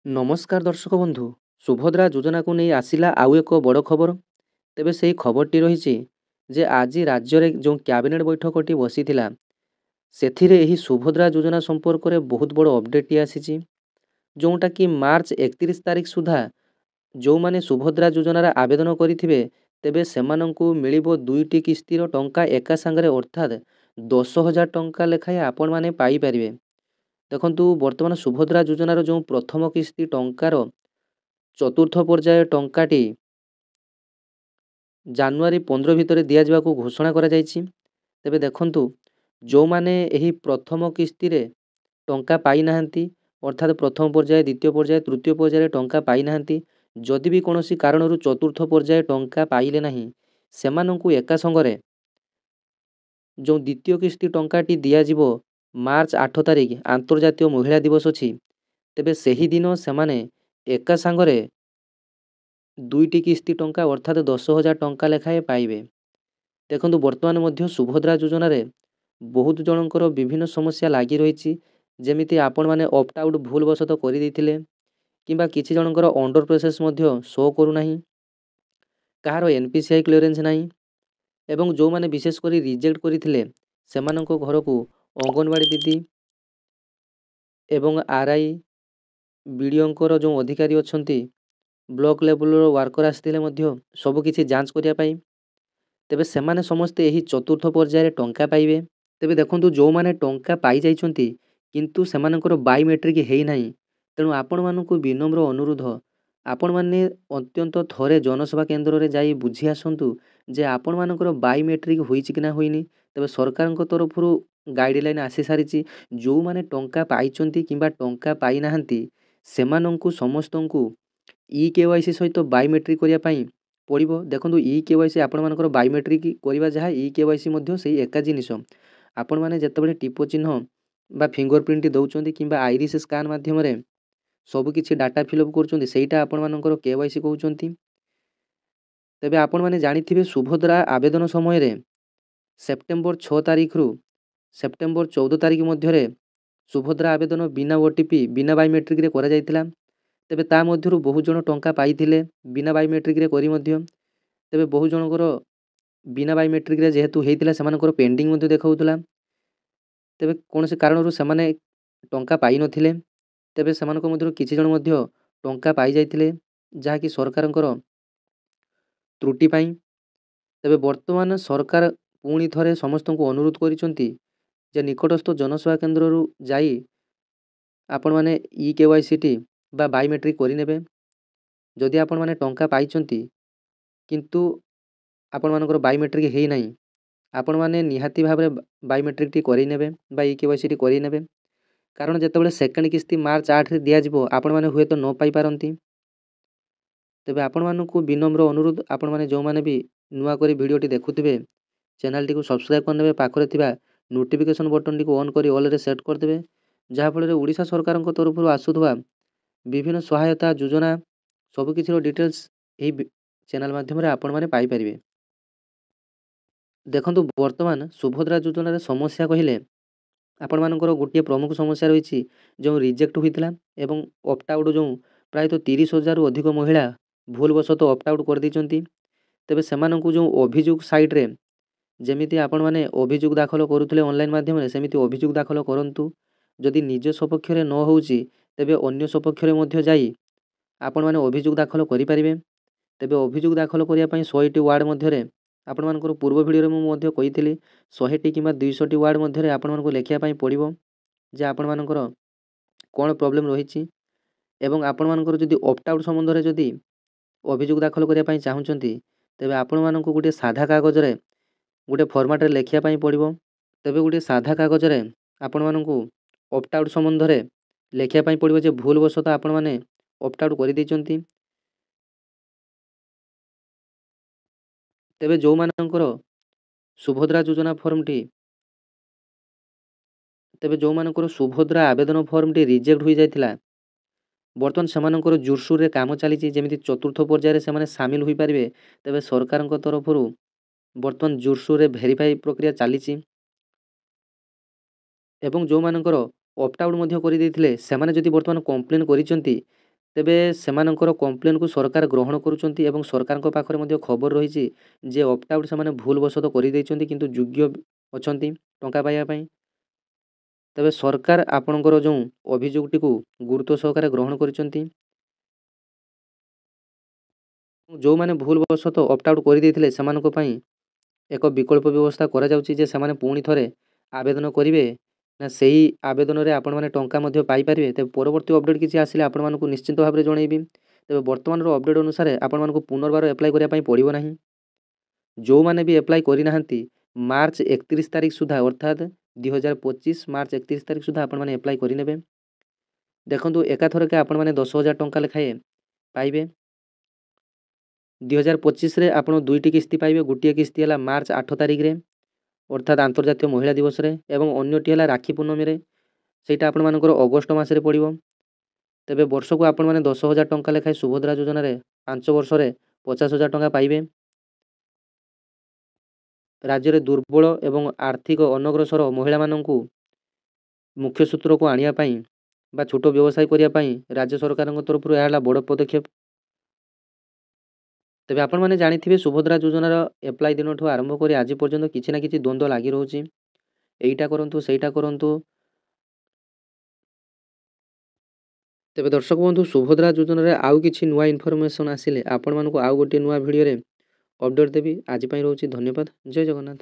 नमस्कार दर्शक बंधु सुभद्रा योजना को नहीं आसिला आउ एक बड़ खबर। तेबे से खबरटी रही जे आज राज्य में जो कैबिनेट बैठकटी बसी सेथिरे एही सुभद्रा योजना संपर्क में बहुत बड़ अपडेट आसी जोटा कि मार्च 31 तारिख सुधा जो माने सुभद्रा योजनार आवेदन करेंगे तेबे सेमानंकु मिलिबो दुईटी किस्तिर टंका एका सांगरे अर्थात 10,000 टंका लेखाएं आपण माने पाई परिवे। देखंतु वर्तमान सुभद्रा योजनार जो प्रथम किस्ती टंकार चतुर्थ पर्याय टंकाटी जानुआरी 15 भितर दिया जावाकू घोषणा करा जायछि। तेबे देखंतु जो माने एही प्रथम किस्ती रे टंका पाई नाहंती अर्थात प्रथम पर्याय द्वितीय पर्याय तृतीय पर्याय टंका पाई नाहंती जदि भी कोनोसी कारणरू चतुर्थ पर्याय टंका पाइले नाही सेमानंकु एका संगरे जो द्वितीय किस्ती टंकाटी दिया जिवो मार्च 8 तारिख आंतर्जातीय महिला दिवस अछि तेबे सही दिन सेमाने एका सांगरे दुईटी किस्ती टंका अर्थात 10,000 टंका लेखाएं पाइबे। देखंतु वर्तमान मध्य सुभद्रा योजना रे बहुत जनकर विभिन्न समस्या लागी रही जेमिति आपण माने ऑप्ट आउट भूल वशत करि दैथिले किंबा किछि जनकर अंडर प्रोसेस मध्य शो करू नाही कहार एनपीसीआई क्लियरेंस नाही एवं जो माने विशेष करी रिजेक्ट करिथिले सेमानंको घरकू अंगनवाड़ी दीदी एवं आरआई बीडीओंकर जो अधिकारी अछंती ब्लॉक लेवल वर्कर आसथिले मध्य सब किछि जांच करिया पाई तेबे सेमाने समस्ते एही चतुर्थ पर्याय टंका पाइबे। तेबे देखंतु जो माने टंका पाई जाइछंती किंतु सेमानंकर बायोमेट्रिक हेई नाही तेणु आपण मानकू विनम्र अनुरोध आपण माने अत्यंत थरे जनसेवा केंद्र रे जाई बुझी आसंतु जे आपण मानकर बायोमेट्रिक होईछि कि ना होईनी। तेबे सरकारक तरफरु गाइडलाइन आसी सारिछि जो माने टंका पाइछंती किंबा टंका पाई नाहंती सेमानंकू समस्तंकू ई केवाईसी सहित बायोमेट्रिक करिया पई पड़िबो। देखंतु ई केवाईसी आपण मानकर बायोमेट्रिक करिबा जहा ई केवाईसी मध्य सेही एका जिनिस आपण माने जेतेबेले टिपो चिन्ह बा फिंगरप्रिंट दउचंती किंबा आइरिस स्कैन माध्यम रे सब किछि डाटा फिलअप करूचंती सेहीटा आपण मानकर केवाईसी कहउचंती। तेबे आपण माने जानिथिबे सुभद्रा आवेदन समय रे सेप्टेम्बर 6 तारिख रु सेप्टेम्बर 14 तारिख मध्य रे सुभद्रा आवेदन बिना ओटीपी बिना बायोमेट्रिक रे करा जायतिला। तेबे ता मध्यरु बहु जन टंका पाइथिले बिना बायोमेट्रिक रे करी मध्य तेबे बहु जनकर बिना बायोमेट्रिक रे जेहेतु हेइतिला सेमानकर पेंडिंग मध्य देखाउतला तेबे कोनोसी कारणरू सेमाने टंका पाई नथिले तेबे सेमानक मध्यरु किछि जन मध्य टंका पाई जायतिले जहा कि सरकारंकर त्रुटि पाई। तेबे वर्तमान सरकार पुणी थरे समस्त को अनुरोध करिसंती जे निकटस्थ जनसेवा केंद्र रु जाई आपण माने ई केवाईसी टी बा बायोमेट्रिक करि नेबे जदि आपण माने टंका पाइछंती किंतु आपण मानकर बायोमेट्रिक हेई नाही आपण माने निहाती भाबरे बायोमेट्रिक टी करि नेबे बा ई केवाईसी टी करि नेबे कारण जेतेबेले सेकंड किस्ती मार्च 8 रे दिया जिवो आपण माने हुए तो न पाई पारंती। तेबे आपण मानकू विनम्र अनुरोध आपण माने जो माने भी नुआ करी वीडियो टी देखुथिबे चैनल टी को सब्सक्राइब करनेबे पाखरे थिबा नोटिफिकेशन बटन टी को ऑन करी ऑल रे सेट कर देबे जहा फल रे ओडिशा सरकार को तरफ आसुथबा विभिन्न सहायता योजना सब किछि डिटेल्स एही चैनल माध्यम रे आपण माने पाई परिबे। देखंतु वर्तमान सुभद्रा योजना रे समस्या कहिले आपण मानकर गोटे प्रमुख समस्या रही जो रिजेक्ट होइतिला एवं ऑप्ट आउट जो प्राय तो 30,000 रु अधिक महिला भूलवशत ऑप्ट आउट कर दैचंती तेबे सेमानंकु जो अभियोग साइट रे जेमिति आपण माने अभियोग दाखल करूथिले ऑनलाइन माध्यम रे सेमिति अभियोग दाखल करंतु जदि निज सपक्ष रे न होउची तेबे अन्य सपक्ष रे मध्य जाई आपण माने अभियोग दाखल करि परिबे। तेबे अभियोग दाखल करिया पई 100 टी वार्ड मध्य रे आपण मानकर पूर्व वीडियो रे मु मध्य कहिथिली 100 टी किबा 200 टी वार्ड मध्य रे आपण मानको लेखिया पई पड़िबो जे आपण मानकर कोन प्रॉब्लम रहिछि एवं आपण मानकर जदि ऑप्ट आउट संबंध रे जदि अभियोग दाखल करिया पई चाहुचंती तेबे आपण मानको गुटे साधा कागज रे गुटे फॉर्मेट रे लेखिया पई पड़िबो। तेबे गुटे साधा कागज रे आपण मानको ऑप्ट आउट संबंध रे लेखिया पई पड़िबो जे भूल वशत आपण माने ऑप्ट आउट करि दैचंती। तेबे जो मानकर सुभद्रा योजना फॉर्म टी तेबे जो मानकर सुभद्रा आवेदन फॉर्म टी रिजेक्ट होई जायतिला बर्तमान सेमानकर जोरसोर रे काम चली जेमिति चतुर्थ पर्याय रे सेमाने शामिल होई परिबे तेबे सरकारक तरफरु बर्तमान जोरसोर रे वेरीफाई प्रक्रिया चली एवं जो मानकर ऑप्ट आउट मध्य करि दैथिले सेमाने जदि बर्तमान कंप्लेन करिसंती ତେବେ ସେମାନଙ୍କର କମ୍ପ୍ଲେନ୍କୁ ସରକାର ଗ୍ରହଣ କରୁଛନ୍ତି ଏବଂ ସରକାରଙ୍କ ପାଖରେ ମଧ୍ୟ ଖବର ରହିଛି ଯେ ଅପ୍ଟ ଆଉଟ୍ ସେମାନେ ଭୁଲବଶତଃ କରିଦେଇଛନ୍ତି କିନ୍ତୁ ଯୋଗ୍ୟ ଅଛନ୍ତି ଟଙ୍କା ପାଇବା ପାଇଁ। ତେବେ ସରକାର ଆପଣଙ୍କର ଯେଉଁ ଅଭିଯୋଗଟିକୁ ଗୁରୁତ୍ୱ ସହକାରେ ଗ୍ରହଣ କରିଛନ୍ତି। ଯେଉଁମାନେ ଭୁଲବଶତଃ ଅପ୍ଟ ଆଉଟ୍ କରିଦେଇଥିଲେ ସେମାନଙ୍କ ପାଇଁ ଏକ ବିକଳ୍ପ ବ୍ୟବସ୍ଥା କରାଯାଉଛି ଯେ ସେମାନେ ପୁଣି ଥରେ ଆବେଦନ କରିବେ ନା ସେହି ଆବେଦନରେ ଆପଣମାନେ ଟଙ୍କା ମଧ୍ୟ ପାଇପାରିବେ। ତେବେ ପରବର୍ତ୍ତୀ ଅପଡ଼େଟ୍ କିଛି ଆସିଲେ ଆପଣମାନଙ୍କୁ ନିଶ୍ଚିନ୍ତ ଭାବରେ ଜଣାଇବି। ତେବେ ବର୍ତ୍ତମାନର ଅପଡ଼େଟ୍ ଅନୁସାରେ ଆପଣମାନଙ୍କୁ ପୁନର୍ବାର ଆପ୍ଲାଏ କରିବା ପାଇଁ ପଡ଼ିବ ନାହିଁ। ଯେଉଁମାନେ ବି ଆପ୍ଲାଏ କରିନାହାନ୍ତି ମାର୍ଚ୍ଚ 31 ତାରିଖ ସୁଦ୍ଧା ଅର୍ଥାତ୍ 2025 ମାର୍ଚ୍ଚ 31 ତାରିଖ ସୁଦ୍ଧା ଆପଣମାନେ ଆପ୍ଲାଏ କରିନେବେ। ଦେଖନ୍ତୁ ଏକାଥରକେ ଆପଣମାନେ 10,000 ଟଙ୍କା ଲେଖାଏଁ ପାଇବେ। 2025ରେ ଆପଣ 2ଟି କିସ୍ତି ପାଇବେ। ଗୋଟିଏ କିସ୍ତି ହେଲା ମାର୍ଚ୍ଚ 8 ତାରିଖରେ ଅର୍ଥାତ୍ ଆନ୍ତର୍ଜାତୀୟ ମହିଳା ଦିବସରେ ଏବଂ ଅନ୍ୟଟି ହେଲା ରାକ୍ଷୀ ପୂର୍ଣ୍ଣମୀରେ, ସେଇଟା ଆପଣମାନଙ୍କର ଅଗଷ୍ଟ ମାସରେ ପଡ଼ିବ। ତେବେ ବର୍ଷକୁ ଆପଣମାନେ 10,000 ଟଙ୍କା ଲେଖାଏଁ ସୁଭଦ୍ରା ଯୋଜନାରେ 5 ବର୍ଷରେ 50,000 ଟଙ୍କା ପାଇବେ। ରାଜ୍ୟରେ ଦୁର୍ବଳ ଏବଂ ଆର୍ଥିକ ଅନଗ୍ରସର ମହିଳାମାନଙ୍କୁ ମୁଖ୍ୟ ସୂତ୍ରକୁ ଆଣିବା ପାଇଁ ବା ଛୋଟ ବ୍ୟବସାୟ କରିବା ପାଇଁ ରାଜ୍ୟ ସରକାରଙ୍କ ତରଫରୁ ଏହା ହେଲା ବଡ଼ ପଦକ୍ଷେପ। ତେବେ ଆପଣମାନେ ଜାଣିଥିବେ ସୁଭଦ୍ରା ଯୋଜନାର ଆପ୍ଲାଏ ଦିନଠୁ ଆରମ୍ଭ କରି ଆଜି ପର୍ଯ୍ୟନ୍ତ କିଛି ନା କିଛି ଦ୍ୱନ୍ଦ୍ୱ ଲାଗି ରହୁଛି। ଏଇଟା କରନ୍ତୁ ସେଇଟା କରନ୍ତୁ। ତେବେ ଦର୍ଶକ ବନ୍ଧୁ ସୁଭଦ୍ରା ଯୋଜନାରେ ଆଉ କିଛି ନୂଆ ଇନଫର୍ମେସନ୍ ଆସିଲେ ଆପଣମାନଙ୍କୁ ଆଉ ଗୋଟିଏ ନୂଆ ଭିଡ଼ିଓରେ ଅପଡ଼େଟ୍ ଦେବି। ଆଜି ପାଇଁ ରହୁଛି ଧନ୍ୟବାଦ। ଜୟ ଜଗନ୍ନାଥ।